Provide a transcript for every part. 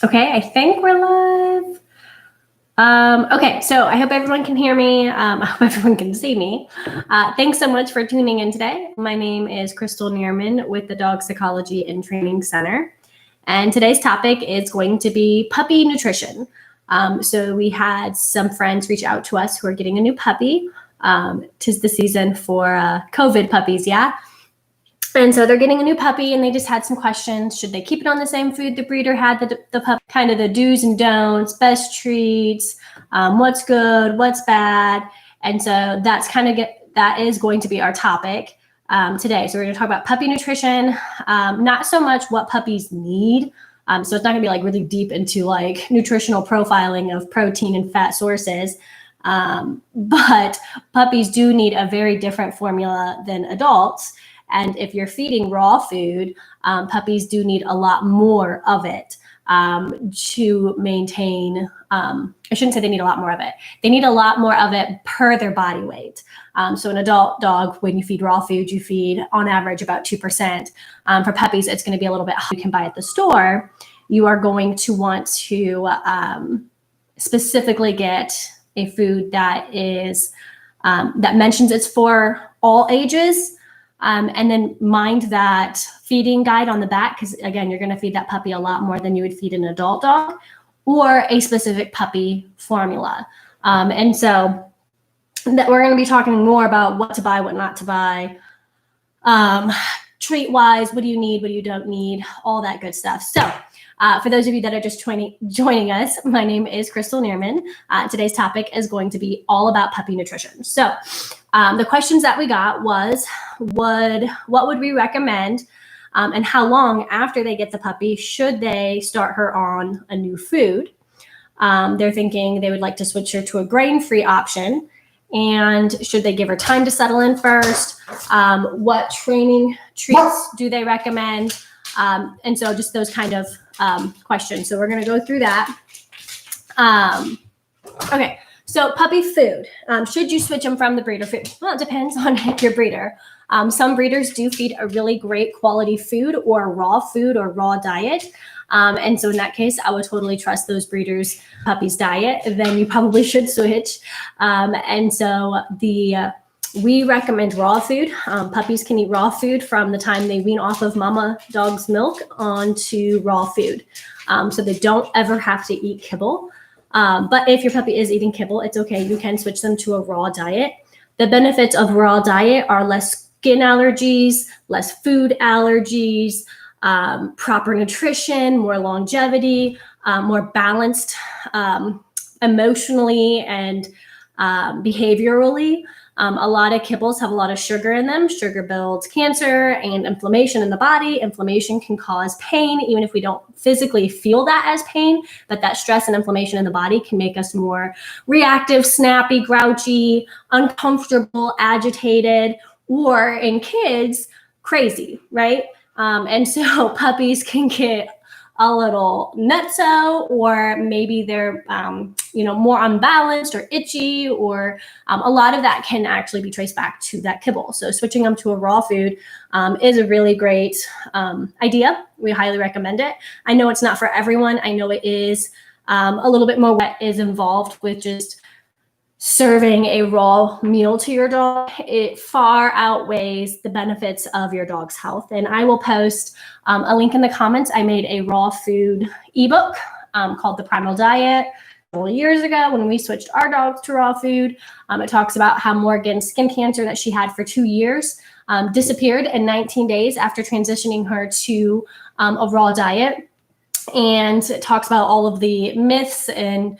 Okay, I think we're live. Okay, so I hope everyone can hear me. I hope everyone can see me. Thanks so much for tuning in today. My name is Crystal Neerman with the Dog Psychology and Training Center. And today's topic is going to be puppy nutrition. So we had some friends reach out to us who are getting a new puppy. 'Tis the season for COVID puppies, yeah? And so they're getting a new puppy and they just had some questions. Should they keep it on the same food the breeder had the pup, kind of the do's and don'ts, best treats, what's good, what's bad. And so that is going to be our topic today. So we're going to talk about puppy nutrition, not so much what puppies need. So it's not going to be like really deep into like nutritional profiling of protein and fat sources. But puppies do need a very different formula than adults. And if you're feeding raw food, puppies do need a lot more of it to maintain. I shouldn't say they need a lot more of it. They need a lot more of it per their body weight. So an adult dog, when you feed raw food, you feed on average about 2%. For puppies, it's going to be a little bit higher. You can buy at the store. You are going to want to specifically get a food that is that mentions it's for all ages. And then mind that feeding guide on the back, because again, you're going to feed that puppy a lot more than you would feed an adult dog, or a specific puppy formula. And so that we're going to be talking more about what to buy, what not to buy, treat-wise, what do you need, what do you don't need, all that good stuff. So for those of you that are just joining us, my name is Crystal Neerman. Today's topic is going to be all about puppy nutrition. So the questions that we got was, what would we recommend and how long after they get the puppy should they start her on a new food? They're thinking they would like to switch her to a grain-free option. And should they give her time to settle in first? What training treats do they recommend? And so just those kind of questions. So we're going to go through that. Okay. So puppy food, should you switch them from the breeder food? Well, it depends on your breeder. Some breeders do feed a really great quality food or raw diet. And so in that case, I would totally trust those breeders' puppy's diet. Then you probably should switch. And so we recommend raw food. Puppies can eat raw food from the time they wean off of mama dog's milk onto raw food. So they don't ever have to eat kibble. But if your puppy is eating kibble, it's okay. You can switch them to a raw diet. The benefits of raw diet are less skin allergies, less food allergies, proper nutrition, more longevity, more balanced emotionally and behaviorally. A lot of kibbles have a lot of sugar in them. Sugar builds cancer and inflammation in the body. Inflammation can cause pain, even if we don't physically feel that as pain, but that stress and inflammation in the body can make us more reactive, snappy, grouchy, uncomfortable, agitated, or in kids, crazy, right? And so puppies can get a little nutso, or maybe they're, more unbalanced or itchy, or a lot of that can actually be traced back to that kibble. So switching them to a raw food is a really great idea. We highly recommend it. I know it's not for everyone. I know it is a little bit more what is involved with just serving a raw meal to your dog. It far outweighs the benefits of your dog's health. And I will post a link in the comments. I made a raw food ebook called the Primal Diet several years ago when we switched our dogs to raw food. It talks about how Morgan's skin cancer that she had for 2 years disappeared in 19 days after transitioning her to a raw diet. And it talks about all of the myths and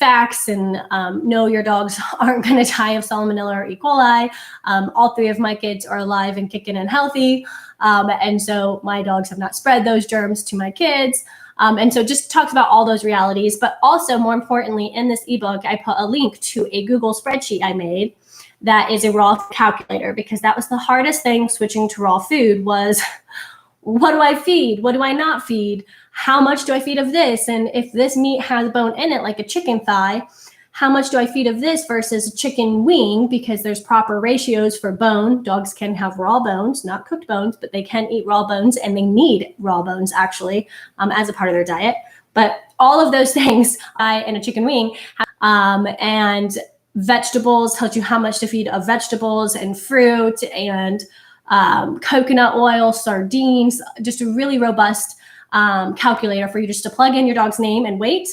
facts, and no, your dogs aren't going to die of salmonella or E. coli. All 3 of my kids are alive and kicking and healthy. And so my dogs have not spread those germs to my kids. And so just talks about all those realities. But also, more importantly, in this ebook, I put a link to a Google spreadsheet I made that is a raw calculator, because that was the hardest thing switching to raw food was, what do I feed? What do I not feed? How much do I feed of this? And if this meat has bone in it, like a chicken thigh, how much do I feed of this versus chicken wing, because there's proper ratios for bone. Dogs can have raw bones, not cooked bones, but they can eat raw bones, and they need raw bones actually as a part of their diet. But all of those things in a chicken wing, and vegetables tells you how much to feed of vegetables and fruit and coconut oil, sardines, just a really robust calculator for you just to plug in your dog's name and weight.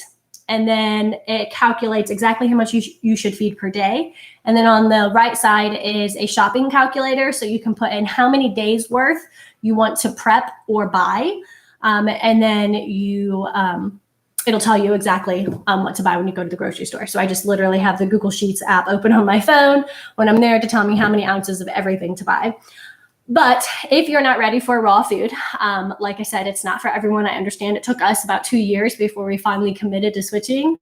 And then it calculates exactly how much you should feed per day. And then on the right side is a shopping calculator. So you can put in how many days worth you want to prep or buy. And then it'll tell you exactly what to buy when you go to the grocery store. So I just literally have the Google Sheets app open on my phone when I'm there to tell me how many ounces of everything to buy. But if you're not ready for raw food, like I said, it's not for everyone. I understand it took us about 2 years before we finally committed to switching.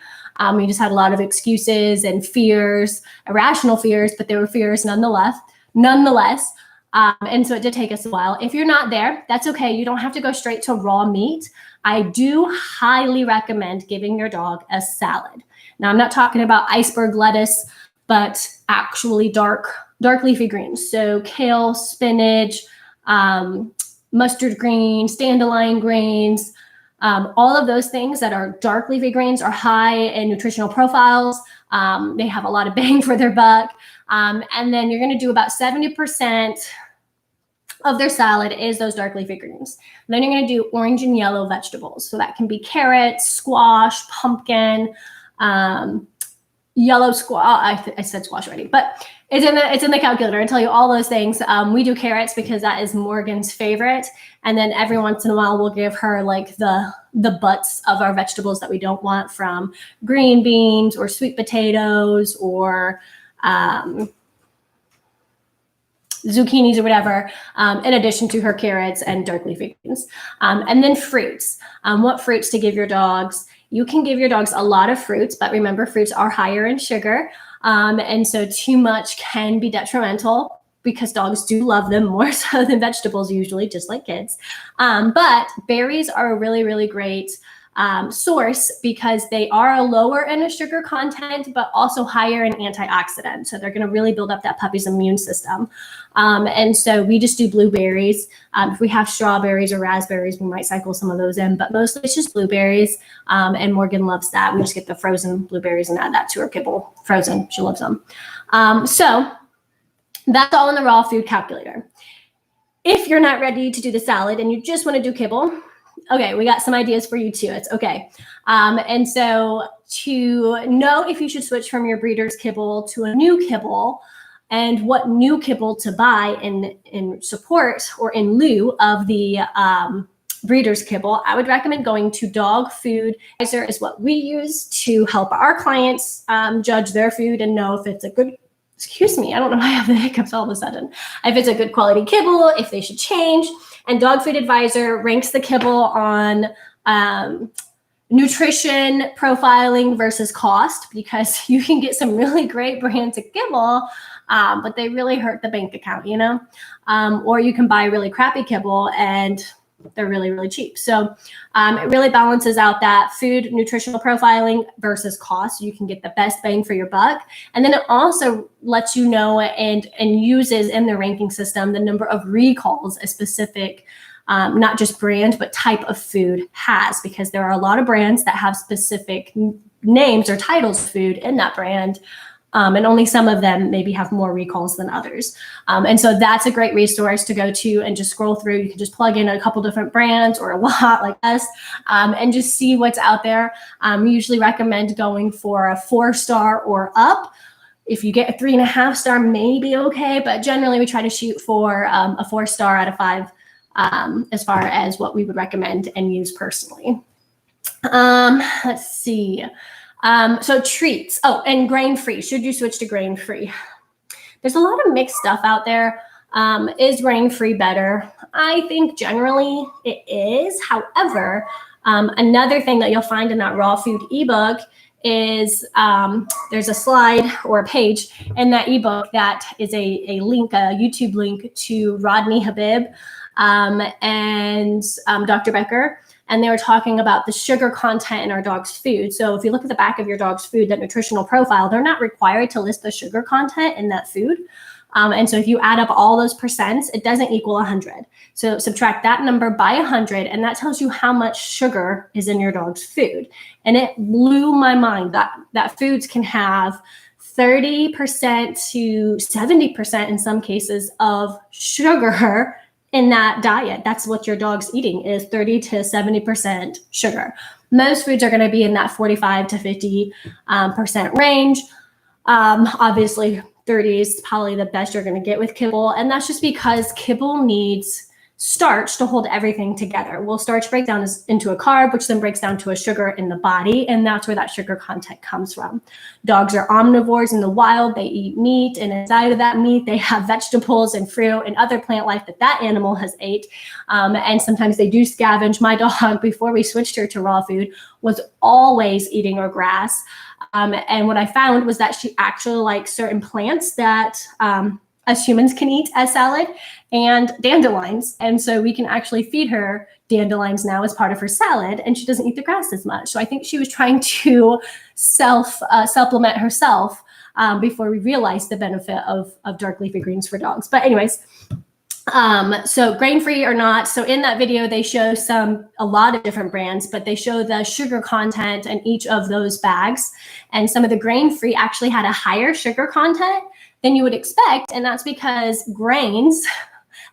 We just had a lot of excuses and fears, irrational fears, but they were fears nonetheless. And so it did take us a while. If you're not there, that's okay. You don't have to go straight to raw meat. I do highly recommend giving your dog a salad. Now, I'm not talking about iceberg lettuce, but actually dark leafy greens. So kale, spinach, mustard greens, dandelion greens, all of those things that are dark leafy greens are high in nutritional profiles. They have a lot of bang for their buck. And then you're going to do about 70% of their salad is those dark leafy greens. And then you're going to do orange and yellow vegetables. So that can be carrots, squash, pumpkin, yellow squash. I said squash already, but it's in the calculator. I tell you all those things. We do carrots because that is Morgan's favorite. And then every once in a while, we'll give her like the butts of our vegetables that we don't want, from green beans or sweet potatoes or zucchinis or whatever, in addition to her carrots and dark leafy greens. And then fruits. What fruits to give your dogs? You can give your dogs a lot of fruits, but remember, fruits are higher in sugar. And so too much can be detrimental, because dogs do love them more so than vegetables usually, just like kids. But berries are a really, really great source, because they are lower in a sugar content, but also higher in antioxidants. So they're going to really build up that puppy's immune system. And so we just do blueberries. If we have strawberries or raspberries, we might cycle some of those in, but mostly it's just blueberries. And Morgan loves that. We just get the frozen blueberries and add that to her kibble. Frozen, she loves them. So that's all in the raw food calculator. If you're not ready to do the salad and you just want to do kibble, okay, we got some ideas for you too. It's okay. And so to know if you should switch from your breeder's kibble to a new kibble, and what new kibble to buy in support or in lieu of the breeder's kibble, I would recommend going to Dog Food Advisor, is what we use to help our clients judge their food and know if it's a good, excuse me, I don't know why I have the hiccups all of a sudden, if it's a good quality kibble, if they should change. And Dog Food Advisor ranks the kibble on nutrition profiling versus cost, because you can get some really great brands of kibble, but they really hurt the bank account, you know? Or you can buy really crappy kibble and they're really, really cheap. So it really balances out that food nutritional profiling versus cost. You can get the best bang for your buck. And then it also lets you know and uses in the ranking system the number of recalls a specific, not just brand, but type of food has, because there are a lot of brands that have specific names or titles of food in that brand. And only some of them maybe have more recalls than others. And so that's a great resource to go to and just scroll through. You can just plug in a couple different brands or a lot like us, and just see what's out there. We usually recommend going for a 4-star or up. If you get a 3.5 star, maybe okay, but generally we try to shoot for a 4-star out of 5 as far as what we would recommend and use personally. Let's see. So treats. Oh, and grain-free. Should you switch to grain-free? There's a lot of mixed stuff out there. Is grain-free better? I think generally it is. However, another thing that you'll find in that raw food ebook is there's a slide or a page in that ebook that is a link, a YouTube link to Rodney Habib. and Dr. Becker, and they were talking about the sugar content in our dog's food. So if you look at the back of your dog's food, that nutritional profile, they're not required to list the sugar content in that food. And so if you add up all those percents, it doesn't equal 100. So subtract that number by 100, and that tells you how much sugar is in your dog's food. And it blew my mind that foods can have 30% to 70% in some cases of sugar in that diet. That's what your dog's eating, is 30 to 70% sugar. Most foods are going to be in that 45 to 50% range. Obviously, 30 is probably the best you're going to get with kibble. And that's just because kibble needs starch to hold everything together. Well, starch breaks down into a carb, which then breaks down to a sugar in the body. And that's where that sugar content comes from. Dogs are omnivores in the wild. They eat meat. And inside of that meat, they have vegetables and fruit and other plant life that animal has ate. And sometimes they do scavenge. My dog, before we switched her to raw food, was always eating her grass. And what I found was that she actually likes certain plants that us humans can eat as salad, and dandelions. And so we can actually feed her dandelions now as part of her salad, and she doesn't eat the grass as much. So I think she was trying to supplement herself before we realized the benefit of dark leafy greens for dogs. But anyways, so grain-free or not. So in that video, they show a lot of different brands, but they show the sugar content in each of those bags. And some of the grain-free actually had a higher sugar content than you would expect. And that's because grains,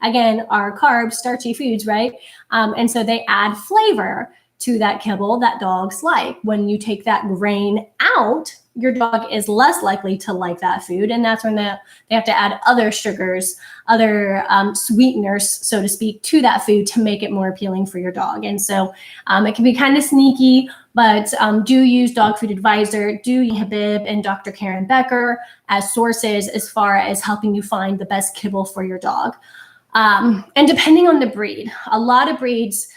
again, are carbs, starchy foods, right? And so they add flavor to that kibble that dogs like. When you take that grain out, your dog is less likely to like that food. And that's when they have to add other sugars, other sweeteners, so to speak, to that food to make it more appealing for your dog. And so it can be kind of sneaky, but do use Dog Food Advisor, do Habib and Dr. Karen Becker as sources as far as helping you find the best kibble for your dog. And depending on the breed, a lot of breeds,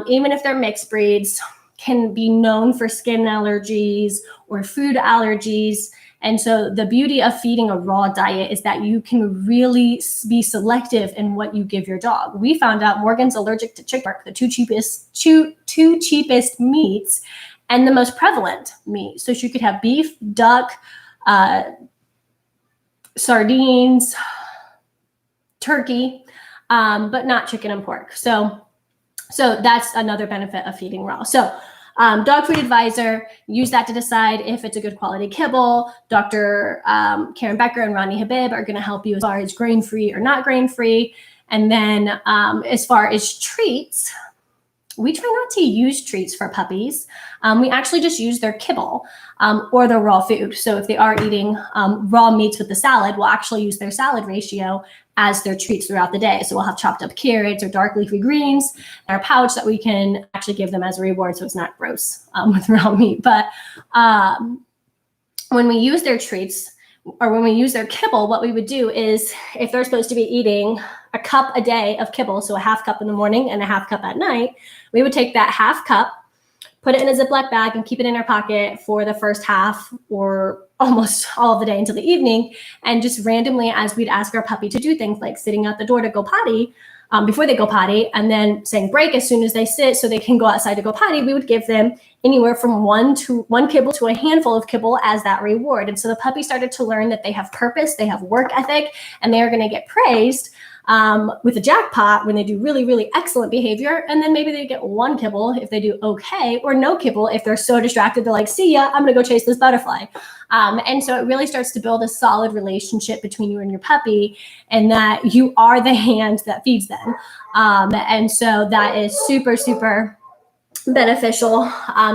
even if they're mixed breeds, can be known for skin allergies or food allergies. And so the beauty of feeding a raw diet is that you can really be selective in what you give your dog. We found out Morgan's allergic to chick bark, the two cheapest meats and the most prevalent meat. So she could have beef, duck, sardines, turkey, but not chicken and pork. So that's another benefit of feeding raw. So Dog Food Advisor, use that to decide if it's a good quality kibble. Dr. Karen Becker and Ronnie Habib are going to help you as far as grain-free or not grain-free. And then as far as treats, we try not to use treats for puppies. We actually just use their kibble or their raw food. So if they are eating raw meats with the salad, we'll actually use their salad ratio as their treats throughout the day. So we'll have chopped up carrots or dark leafy greens in our pouch that we can actually give them as a reward, so it's not gross with raw meat. But when we use their treats or when we use their kibble, what we would do is if they're supposed to be eating a cup a day of kibble, so a half cup in the morning and a half cup at night, we would take that half cup, put it in a Ziploc bag and keep it in our pocket for the first half or almost all of the day until the evening. And just randomly, as we'd ask our puppy to do things like sitting out the door to go potty, before they go potty, and then saying break as soon as they sit so they can go outside to go potty, we would give them anywhere from one kibble to a handful of kibble as that reward. And so the puppy started to learn that they have purpose, they have work ethic, and they are going to get praised with a jackpot when they do really, really excellent behavior. And then maybe they get one kibble if they do okay, or no kibble if they're so distracted they're like, see ya, I'm gonna go chase this butterfly. And so it really starts to build a solid relationship between you and your puppy, and that you are the hand that feeds them. And so that is super, super beneficial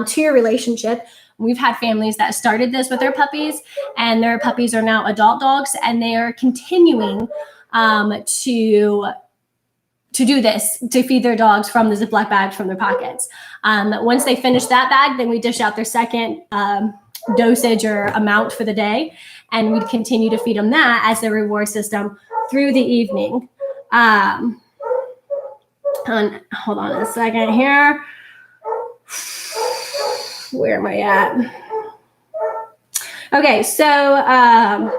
to your relationship. We've had families that started this with their puppies, and their puppies are now adult dogs, and they are continuing to do this, to feed their dogs from the Ziploc bags from their pockets. Once they finish that bag, then we dish out their second dosage or amount for the day, and we'd continue to feed them that as their reward system through the evening. Hold on a second here. Where am I at? Okay, so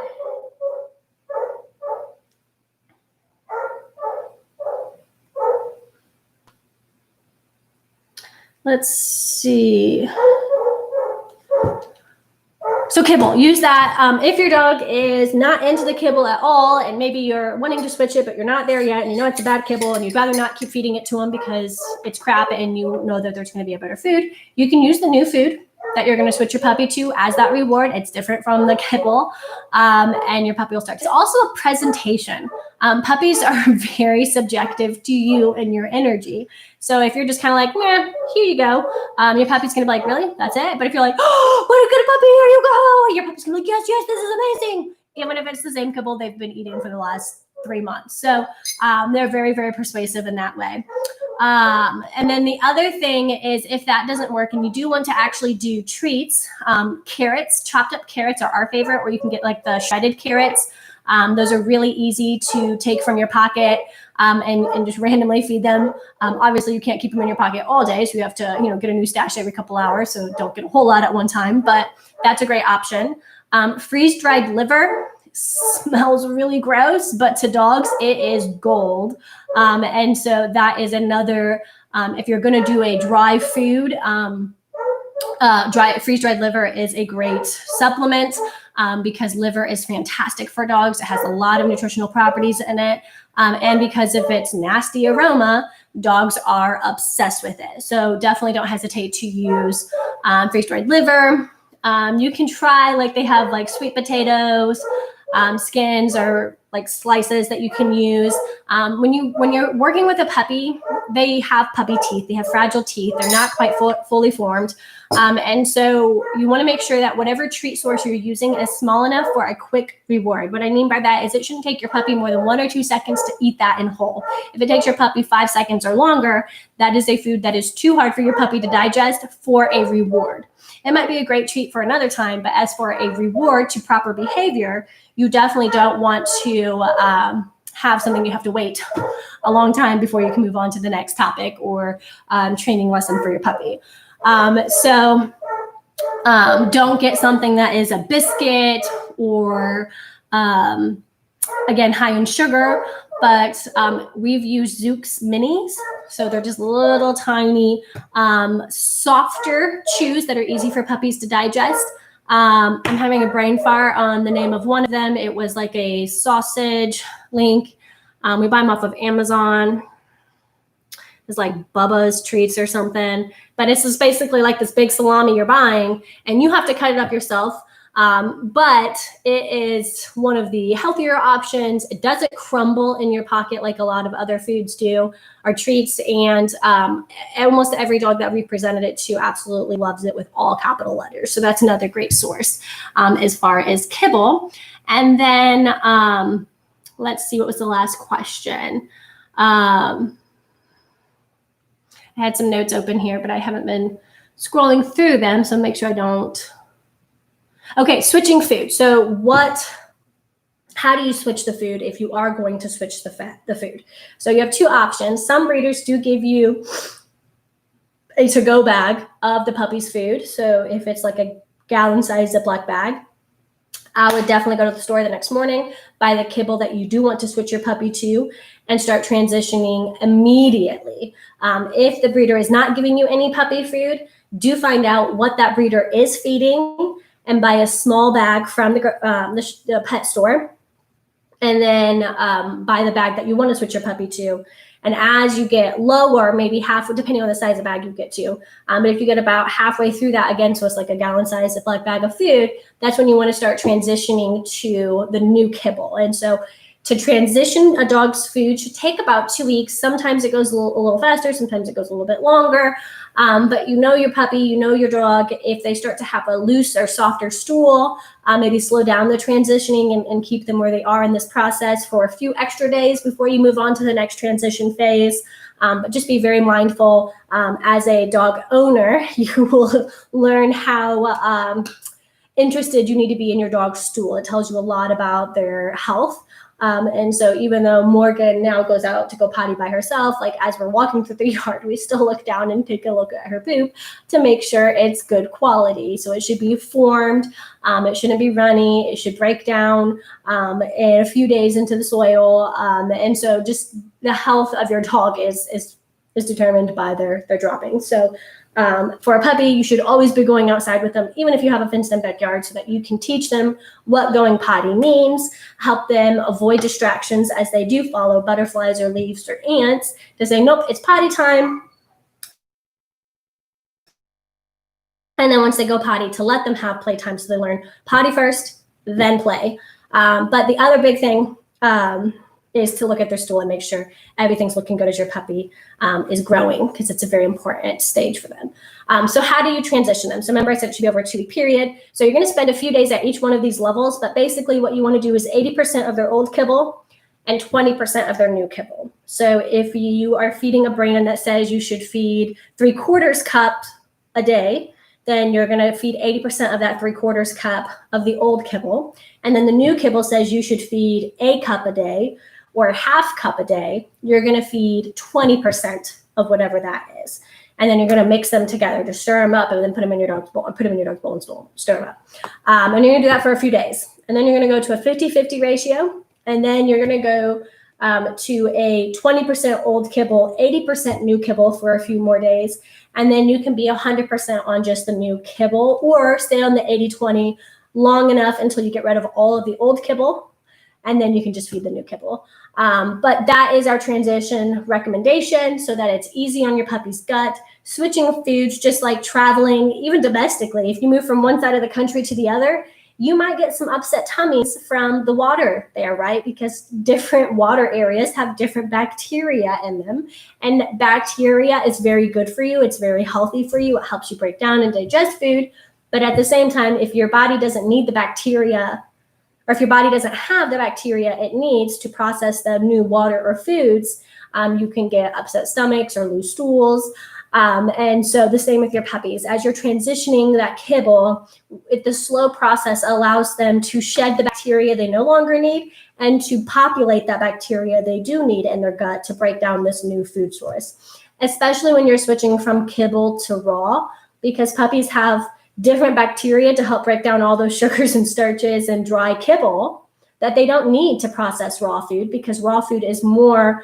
Let's see. So kibble, use that. If your dog is not into the kibble at all, and maybe you're wanting to switch it, but you're not there yet, and you know it's a bad kibble, and you'd rather not keep feeding it to them because it's crap, and you know that there's going to be a better food, you can use the new food that you're going to switch your puppy to as that reward. It's different from the kibble, and your puppy will start. It's also a presentation. Puppies are very subjective to you and your energy. So if you're just kind of like, yeah, here you go, your puppy's going to be like, really? That's it? But if you're like, oh, what a good puppy, here you go, your puppy's going to be like, yes, this is amazing. Even if it's the same kibble they've been eating for the last 3 months. So they're very, very persuasive in that way. And then the other thing is, if that doesn't work and you do want to actually do treats, carrots, chopped up carrots are our favorite, or you can get like the shredded carrots. Those are really easy to take from your pocket and just randomly feed them. Obviously, you can't keep them in your pocket all day, so you have to get a new stash every couple hours, so don't get a whole lot at one time, but that's a great option. Freeze-dried liver smells really gross, but to dogs, it is gold. And so that is another, if you're going to do a dry food, freeze-dried liver is a great supplement because liver is fantastic for dogs. It has a lot of nutritional properties in it. And because of its nasty aroma, dogs are obsessed with it. So definitely don't hesitate to use freeze-dried liver. You can try, like they have like sweet potatoes, skins, or like slices that you can use. When you're working with a puppy, they have puppy teeth. They have fragile teeth. They're not quite fully formed. And so you want to make sure that whatever treat source you're using is small enough for a quick reward. What I mean by that is it shouldn't take your puppy more than 1 or 2 seconds to eat that in whole. If it takes your puppy 5 seconds or longer, that is a food that is too hard for your puppy to digest for a reward. It might be a great treat for another time, but as for a reward to proper behavior, you definitely don't want to have something you have to wait a long time before you can move on to the next topic or training lesson for your puppy. So don't get something that is a biscuit or, again, high in sugar, but we've used Zook's minis. So they're just little tiny, softer chews that are easy for puppies to digest. I'm having a brain fart on the name of one of them. It was like a sausage link. We buy them off of Amazon. It's like Bubba's Treats or something. But it's just basically like this big salami you're buying, and you have to cut it up yourself. But it is one of the healthier options. It doesn't crumble in your pocket like a lot of other foods do, or treats. And almost every dog that we presented it to absolutely loves it with all capital letters. So that's another great source as far as kibble. And then let's see, what was the last question? I had some notes open here, but I haven't been scrolling through them, so make sure I don't. Okay, switching food. So how do you switch the food if you are going to switch the food? So you have 2 options. Some breeders do give you a to-go bag of the puppy's food. So if it's like a gallon-sized Ziploc bag, I would definitely go to the store the next morning, buy the kibble that you do want to switch your puppy to, and start transitioning immediately. If the breeder is not giving you any puppy food, do find out what that breeder is feeding and buy a small bag from the pet store, and then buy the bag that you want to switch your puppy to. And as you get lower, maybe half, depending on the size of bag you get to, but if you get about halfway through that, again, so it's like a gallon-sized Ziploc bag of food, that's when you want to start transitioning to the new kibble. And so to transition a dog's food should take about 2 weeks. Sometimes it goes a little faster, sometimes it goes a little bit longer. But you know your puppy, you know your dog. If they start to have a loose or softer stool, maybe slow down the transitioning and keep them where they are in this process for a few extra days before you move on to the next transition phase. But just be very mindful. As a dog owner, you will learn how interested you need to be in your dog's stool. It tells you a lot about their health. And so even though Morgan now goes out to go potty by herself, like as we're walking through the yard, we still look down and take a look at her poop to make sure it's good quality. So it should be formed. It shouldn't be runny. It should break down in a few days into the soil. And so just the health of your dog is is determined by their droppings. So for a puppy, you should always be going outside with them, even if you have a fenced-in backyard, so that you can teach them what going potty means, help them avoid distractions as they do follow butterflies or leaves or ants, to say, nope, it's potty time. And then once they go potty, to let them have playtime, so they learn potty first, then play. But the other big thing is to look at their stool and make sure everything's looking good as your puppy is growing, because it's a very important stage for them. So how do you transition them? So remember, I said it should be over a 2-week period. So you're going to spend a few days at each one of these levels, but basically what you want to do is 80% of their old kibble and 20% of their new kibble. So if you are feeding a brand that says you should feed 3/4 cup a day, then you're going to feed 80% of that 3/4 cup of the old kibble. And then the new kibble says you should feed a cup a day or 1/2 cup a day. You're going to feed 20% of whatever that is. And then you're going to mix them together, just stir them up, and then put them in your dog's bowl, and stir them up. And you're going to do that for a few days. And then you're going to go to a 50-50 ratio. And then you're going to go to a 20% old kibble, 80% new kibble for a few more days. And then you can be 100% on just the new kibble, or stay on the 80-20 long enough until you get rid of all of the old kibble, and then you can just feed the new kibble. But that is our transition recommendation, so that it's easy on your puppy's gut. Switching foods, just like traveling, even domestically, if you move from one side of the country to the other, you might get some upset tummies from the water there, right? Because different water areas have different bacteria in them. And bacteria is very good for you. It's very healthy for you. It helps you break down and digest food. But at the same time, if your body doesn't need the bacteria, or if your body doesn't have the bacteria it needs to process the new water or foods, you can get upset stomachs or loose stools. And so the same with your puppies. As you're transitioning that kibble, the slow process allows them to shed the bacteria they no longer need and to populate that bacteria they do need in their gut to break down this new food source, especially when you're switching from kibble to raw, because puppies have different bacteria to help break down all those sugars and starches and dry kibble that they don't need to process raw food, because raw food is more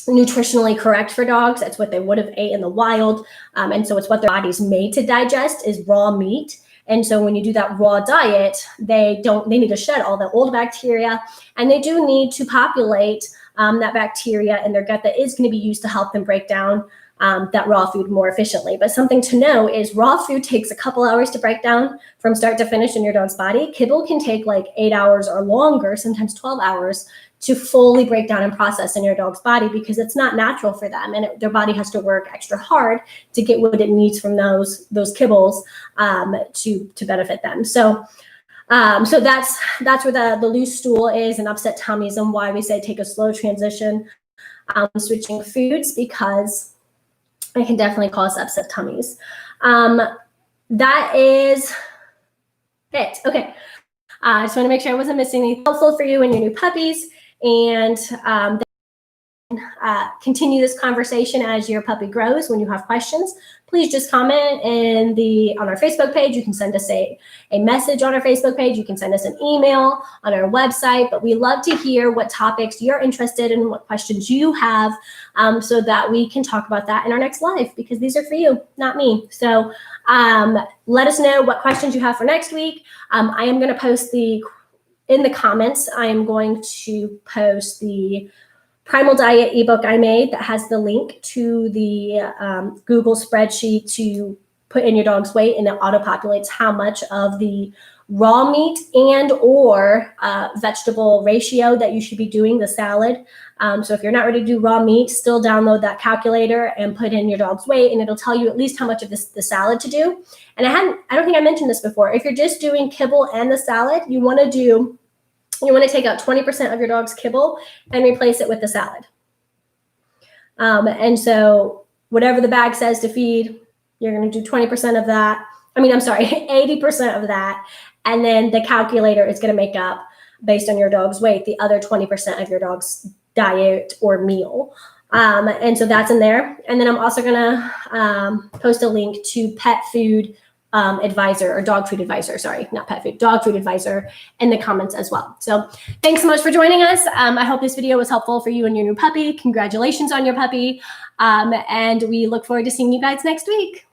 nutritionally correct for dogs. That's what they would have ate in the wild. And so it's what their body's made to digest is raw meat. And so when you do that raw diet, they need to shed all the old bacteria, and they do need to populate that bacteria in their gut that is going to be used to help them break down that raw food more efficiently. But something to know is raw food takes a couple hours to break down from start to finish in your dog's body. Kibble can take like 8 hours or longer, sometimes 12 hours, to fully break down and process in your dog's body, because it's not natural for them, and their body has to work extra hard to get what it needs from those kibbles to benefit them. So that's where the loose stool is and upset tummies, and why we say take a slow transition switching foods, because it can definitely cause upset tummies. That is it. Okay. I just want to make sure I wasn't missing anything helpful for you and your new puppies, and continue this conversation as your puppy grows. When you have questions, please just comment on our Facebook page. You can send us a message on our Facebook page. You can send us an email on our website. But we love to hear what topics you're interested in, what questions you have, so that we can talk about that in our next live, because these are for you, not me. So let us know what questions you have for next week. I am going to post in the comments, I am going to post the Primal Diet ebook I made that has the link to the Google spreadsheet to put in your dog's weight, and it auto-populates how much of the raw meat and or vegetable ratio that you should be doing, the salad. So if you're not ready to do raw meat, still download that calculator and put in your dog's weight, and it'll tell you at least how much of the salad to do. And I don't think I mentioned this before. If you're just doing kibble and the salad, you want to take out 20% of your dog's kibble and replace it with the salad. And so whatever the bag says to feed, you're going to do 20% of that. 80% of that. And then the calculator is going to make up, based on your dog's weight, the other 20% of your dog's diet or meal. And so that's in there. And then I'm also going to post a link to pet food advisor or dog food advisor, sorry, not pet food, dog food advisor in the comments as well. So thanks so much for joining us. I hope this video was helpful for you and your new puppy. Congratulations on your puppy. And we look forward to seeing you guys next week.